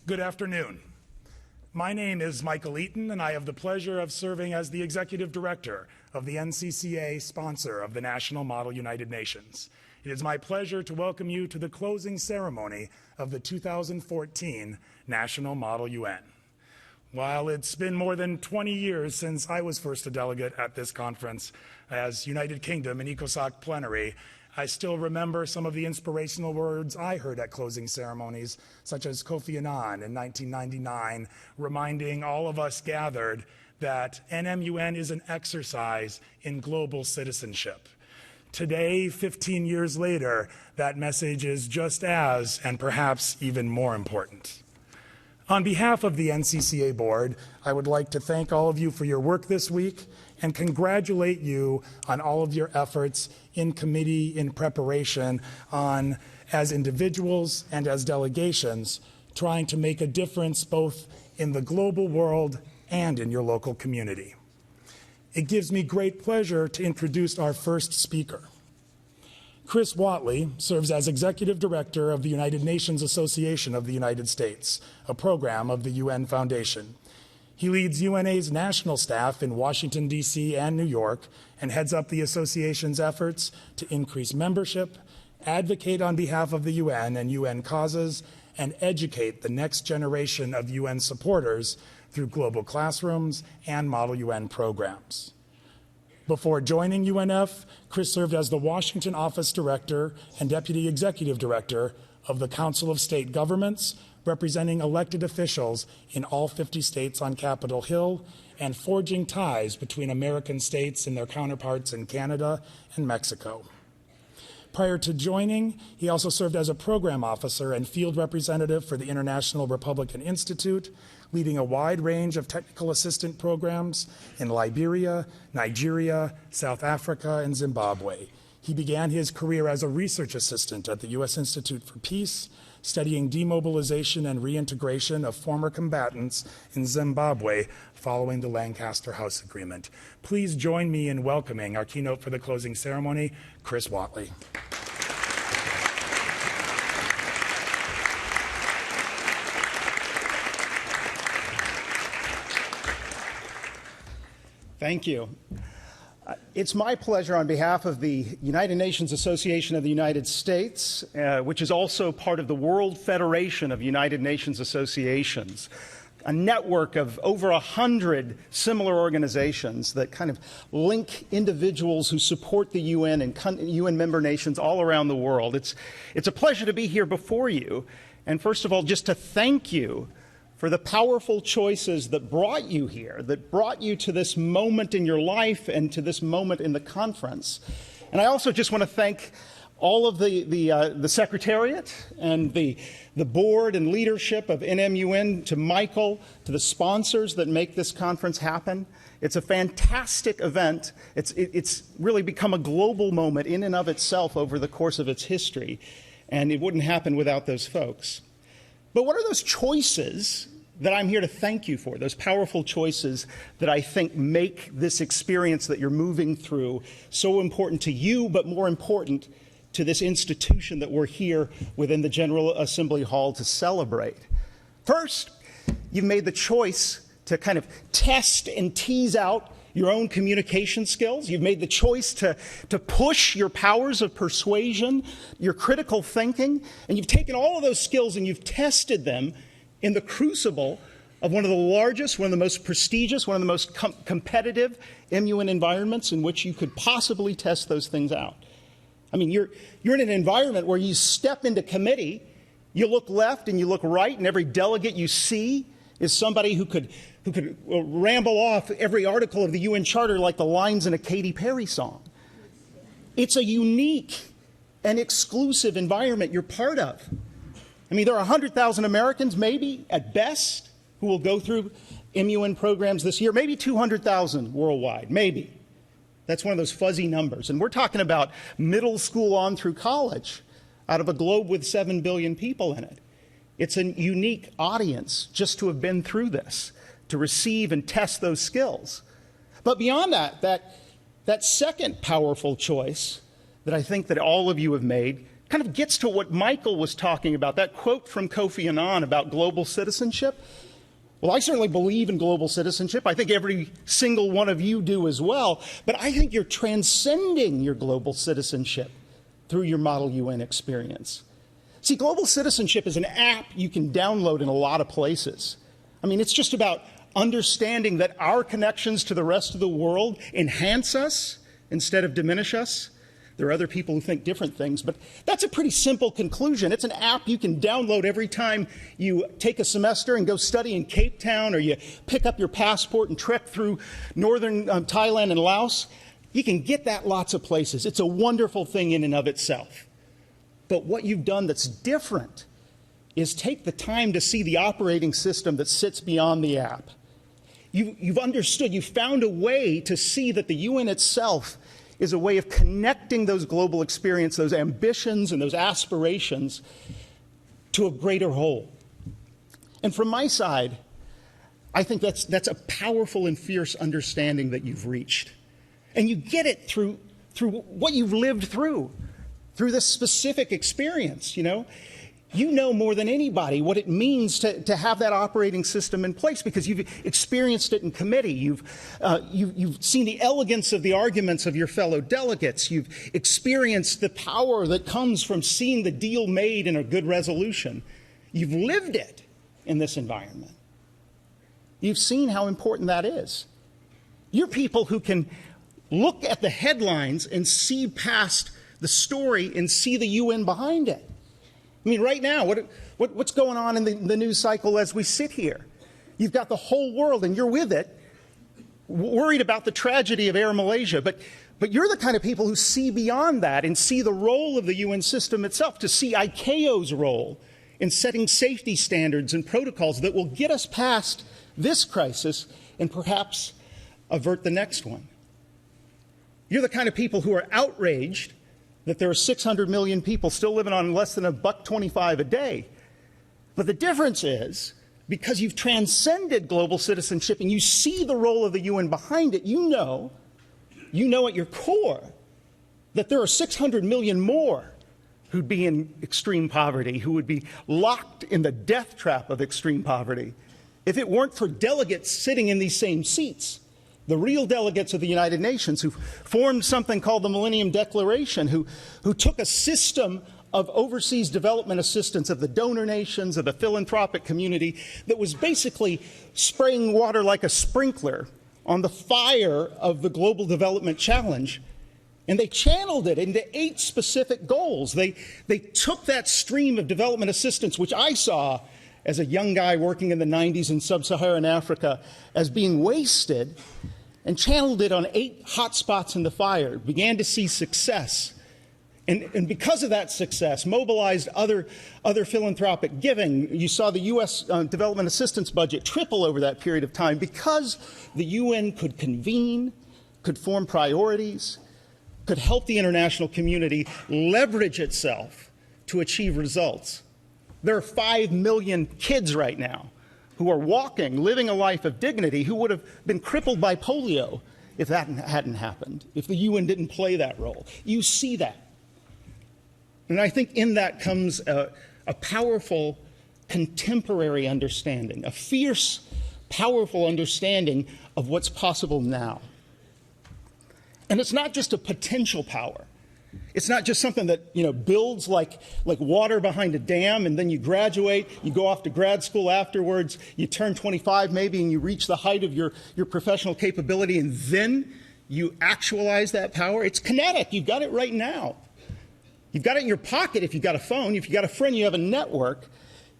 Good afternoon. My name is Michael Eaton, and I have the pleasure of serving as the Executive Director of the NCCA, sponsor of the National Model United Nations. It is my pleasure to welcome you to the closing ceremony of the 2014 National Model UN. While it's been more than 20 years since I was first a delegate at this conference as United Kingdom and ECOSOC plenary, I still remember some of the inspirational words I heard at closing ceremonies, such as Kofi Annan in 1999, reminding all of us gathered that NMUN is an exercise in global citizenship. Today, 15 years later, that message is just as, and perhaps even more important. On behalf of the NCCA board, I would like to thank all of you for your work this week and congratulate you on all of your efforts in committee in preparation on, as individuals and as delegations, trying to make a difference both in the global world and in your local community. It gives me great pleasure to introduce our first speaker. Chris Whatley serves as Executive Director of the United Nations Association of the United States, a program of the UN Foundation. He leads UNA's national staff in Washington, D.C. and New York, and heads up the association's efforts to increase membership, advocate on behalf of the UN and UN causes, and educate the next generation of UN supporters through global classrooms and Model UN programs. Before joining UNF, Chris served as the Washington Office Director and Deputy Executive Director of the Council of State Governments, representing elected officials in all 50 states on Capitol Hill and forging ties between American states and their counterparts in Canada and Mexico. Prior to joining, he also served as a program officer and field representative for the International Republican Institute, leading a wide range of technical assistant programs in Liberia, Nigeria, South Africa, and Zimbabwe. He began his career as a research assistant at the U.S. Institute for Peace, studying demobilization and reintegration of former combatants in Zimbabwe following the Lancaster House Agreement. Please join me in welcoming our keynote for the closing ceremony, Chris Whatley. Thank you. It's my pleasure on behalf of the United Nations Association of the United States, which is also part of the World Federation of United Nations Associations, a network of over 100 similar organizations that kind of link individuals who support the UN and UN member nations all around the world. It's a pleasure to be here before you, and first of all, just to thank you for the powerful choices that brought you here, that brought you to this moment in your life and to this moment in the conference. And I also just want to thank all of the Secretariat and the board and leadership of NMUN, to Michael, to the sponsors that make this conference happen. It's a fantastic event. It's really become a global moment in and of itself over the course of its history, and it wouldn't happen without those folks. But what are those choices that I'm here to thank you for, those powerful choices that I think make this experience that you're moving through so important to you, but more important to this institution that we're here within the General Assembly Hall to celebrate? First, you've made the choice to kind of test and tease out your own communication skills. You've made the choice to push your powers of persuasion, your critical thinking, and you've taken all of those skills and you've tested them in the crucible of one of the largest, one of the most prestigious, one of the most competitive MUN environments in which you could possibly test those things out. I mean, you're in an environment where you step into committee, you look left and you look right, and every delegate you see is somebody who could ramble off every article of the UN Charter like the lines in a Katy Perry song. It's a unique and exclusive environment you're part of. I mean, there are 100,000 Americans, maybe, at best, who will go through MUN programs this year, maybe 200,000 worldwide, maybe. That's one of those fuzzy numbers. And we're talking about middle school on through college out of a globe with 7 billion people in it. It's a unique audience just to have been through this, to receive and test those skills. But beyond that second powerful choice that I think that all of you have made kind of gets to what Michael was talking about, that quote from Kofi Annan about global citizenship. Well, I certainly believe in global citizenship. I think every single one of you do as well. But I think you're transcending your global citizenship through your Model UN experience. See, global citizenship is an app you can download in a lot of places. I mean, it's just about understanding that our connections to the rest of the world enhance us instead of diminish us. There are other people who think different things, but that's a pretty simple conclusion. It's an app you can download every time you take a semester and go study in Cape Town, or you pick up your passport and trek through northern Thailand and Laos. You can get that lots of places. It's a wonderful thing in and of itself. But what you've done that's different is take the time to see the operating system that sits beyond the app. You've understood, you've found a way to see that the UN itself is a way of connecting those global experiences, those ambitions and those aspirations to a greater whole. And from my side, I think that's a powerful and fierce understanding that you've reached. And you get it through what you've lived through this specific experience, you know. You know more than anybody what it means to have that operating system in place, because you've experienced it in committee. You've seen the elegance of the arguments of your fellow delegates. You've experienced the power that comes from seeing the deal made in a good resolution. You've lived it in this environment. You've seen how important that is. You're people who can look at the headlines and see past the story and see the UN behind it. I mean, right now, what's going on in the news cycle as we sit here? You've got the whole world, and you're with it, worried about the tragedy of Air Malaysia. But you're the kind of people who see beyond that and see the role of the UN system itself, to see ICAO's role in setting safety standards and protocols that will get us past this crisis and perhaps avert the next one. You're the kind of people who are outraged that there are 600 million people still living on less than $1.25 a day. But the difference is, because you've transcended global citizenship and you see the role of the UN behind it, you know at your core that there are 600 million more who'd be in extreme poverty, who would be locked in the death trap of extreme poverty, if it weren't for delegates sitting in these same seats. The real delegates of the United Nations who formed something called the Millennium Declaration, who took a system of overseas development assistance of the donor nations, of the philanthropic community, that was basically spraying water like a sprinkler on the fire of the global development challenge. And they channeled it into 8 specific goals. They took that stream of development assistance, which I saw as a young guy working in the 90s in sub-Saharan Africa as being wasted, and channeled it on 8 hot spots in the fire, began to see success. And because of that success, mobilized other philanthropic giving. You saw the U.S. development assistance budget triple over that period of time, because the UN could convene, could form priorities, could help the international community leverage itself to achieve results. There are 5 million kids right now who are walking, living a life of dignity, who would have been crippled by polio if that hadn't happened, if the UN didn't play that role. You see that. And I think in that comes a powerful contemporary understanding, a fierce, powerful understanding of what's possible now. And it's not just a potential power. It's not just something that, you know, builds like water behind a dam, and then you graduate, you go off to grad school afterwards, you turn 25 maybe, and you reach the height of your professional capability, and then you actualize that power. It's kinetic. You've got it right now. You've got it in your pocket if you've got a phone. If you've got a friend, you have a network.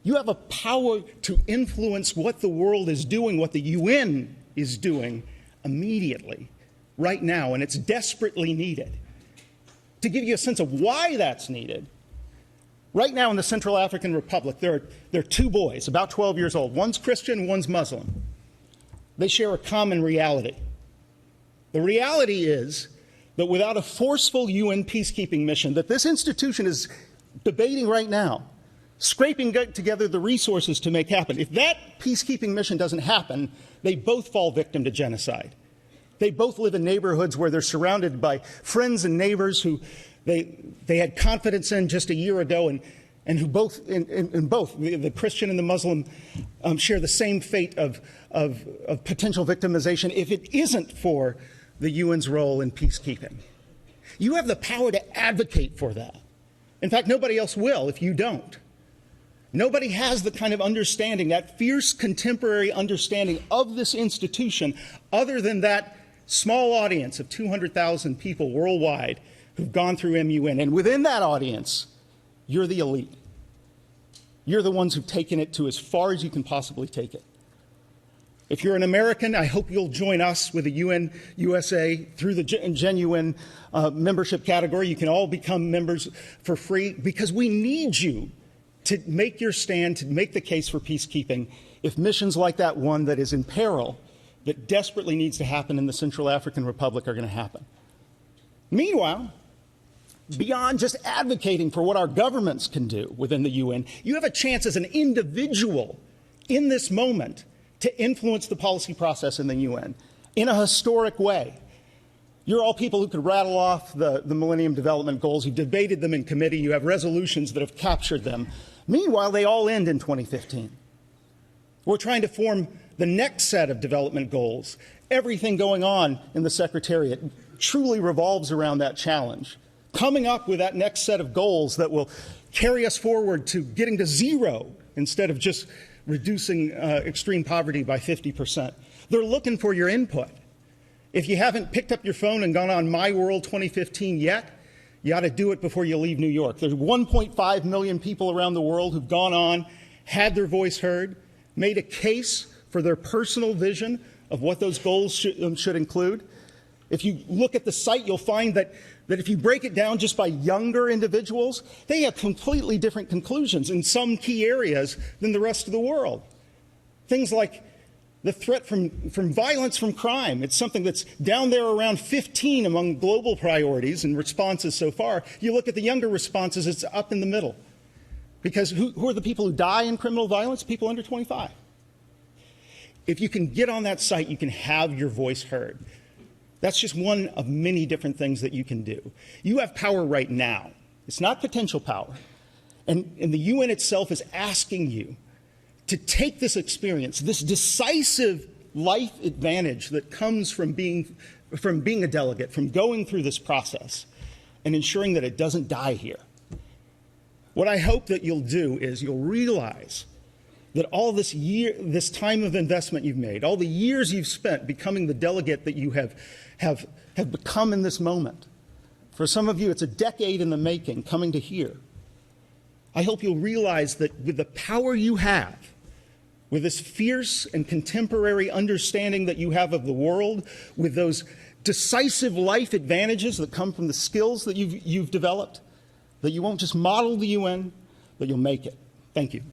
You have a power to influence what the world is doing, what the UN is doing immediately, right now, and it's desperately needed. To give you a sense of why that's needed, right now in the Central African Republic, there are 2 boys, about 12 years old. One's Christian, one's Muslim. They share a common reality. The reality is that without a forceful UN peacekeeping mission that this institution is debating right now, scraping together the resources to make happen, if that peacekeeping mission doesn't happen, they both fall victim to genocide. They both live in neighborhoods where they're surrounded by friends and neighbors who they had confidence in just a year ago, and who both, the Christian and the Muslim, share the same fate of potential victimization if it isn't for the UN's role in peacekeeping. You have the power to advocate for that. In fact, nobody else will if you don't. Nobody has the kind of understanding, that fierce contemporary understanding of this institution, other than that small audience of 200,000 people worldwide who've gone through MUN. And within that audience, you're the elite. You're the ones who've taken it to as far as you can possibly take it. If you're an American, I hope you'll join us with the UN USA through the genuine membership category. You can all become members for free, because we need you to make your stand, to make the case for peacekeeping if missions like that one that is in peril, that desperately needs to happen in the Central African Republic, are going to happen. Meanwhile, beyond just advocating for what our governments can do within the UN, you have a chance as an individual in this moment to influence the policy process in the UN in a historic way. You're all people who could rattle off the Millennium Development Goals. You've debated them in committee. You have resolutions that have captured them. Meanwhile, they all end in 2015. We're trying to form the next set of development goals. Everything going on in the Secretariat truly revolves around that challenge. Coming up with that next set of goals that will carry us forward to getting to zero instead of just reducing extreme poverty by 50%. They're looking for your input. If you haven't picked up your phone and gone on My World 2015 yet, you ought to do it before you leave New York. There's 1.5 million people around the world who've gone on, had their voice heard, made a case for their personal vision of what those goals should include. If you look at the site, you'll find that if you break it down just by younger individuals, they have completely different conclusions in some key areas than the rest of the world. Things like the threat from violence from crime. It's something that's down there around 15 among global priorities and responses so far. You look at the younger responses, it's up in the middle. Because who are the people who die in criminal violence? People under 25. If you can get on that site, you can have your voice heard. That's just one of many different things that you can do. You have power right now. It's not potential power. And the UN itself is asking you to take this experience, this decisive life advantage that comes from being a delegate, from going through this process, and ensuring that it doesn't die here. What I hope that you'll do is you'll realize that all this time of investment you've made, all the years you've spent becoming the delegate that you have become in this moment. For some of you, it's a decade in the making coming to here. I hope you'll realize that with the power you have, with this fierce and contemporary understanding that you have of the world, with those decisive life advantages that come from the skills that you've developed, that you won't just model the UN, but you'll make it. Thank you.